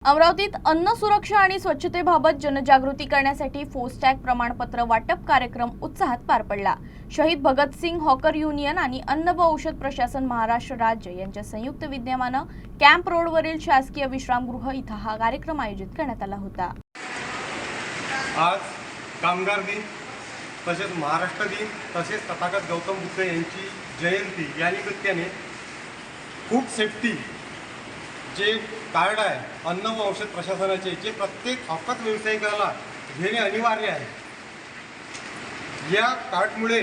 अमरावतीत अन्न सुरक्षा आणि स्वच्छतेबाबत जनजागृती करण्यासाठी फोस्टॅग प्रमाणपत्र वाटप कार्यक्रम उत्साहात पार पडला। शहीद भगतसिंग हॉकर युनियन आणि अन्न व औषध प्रशासन महाराष्ट्र राज्य यांच्या संयुक्त विद्यमाने कॅम्प रोडवरील शासकीय विश्रामगृह इथं हा कार्यक्रम आयोजित करण्यात आला होता। आज कामगार दिन तसेच महाराष्ट्र दिन तसेच तथागत गौतम बुद्ध यांची जयंती या निमित्ताने फूड सेफ्टी जे कार्ड आहे अन्न व औषध प्रशासनाचे जे प्रत्येक हॉकर व्यावसायिकाला घेणे अनिवार्य आहे। या कार्डमुळे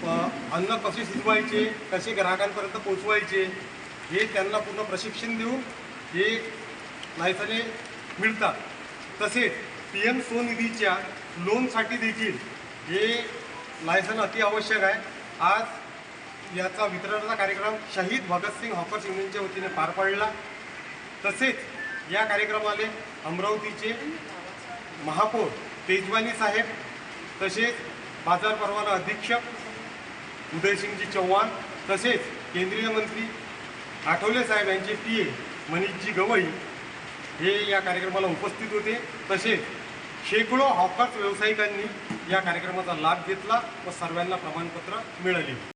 अन्न कसे शिजवायचे कसे ग्राहकांपर्यंत पोहोचवायचे हे त्यांना पूर्ण प्रशिक्षण देऊन हे लायसने मिळतात। तसेच PM स्वनिधीच्या लोनसाठी देखील हे लायसन अति आवश्यक आहे। आज याचा वितरणाचा कार्यक्रम शहीद भगतसिंग हॉकर युनियनच्या वतीने पार पडला। तसेच या कार्यक्रमाला अमरावतीचे महापौर तेजवानी साहेब तसेच बाजार परवाना अधीक्षक उदयसिंगजी चव्हाण तसेच केंद्रीय मंत्री आठवले साहेब यांचे PA मनीषजी गवई हे या कार्यक्रमाला उपस्थित होते। तसेच शेकडो हॉकर्स व्यावसायिकांनी या कार्यक्रमाचा लाभ घेतला व सर्वांना प्रमाणपत्र मिळाले।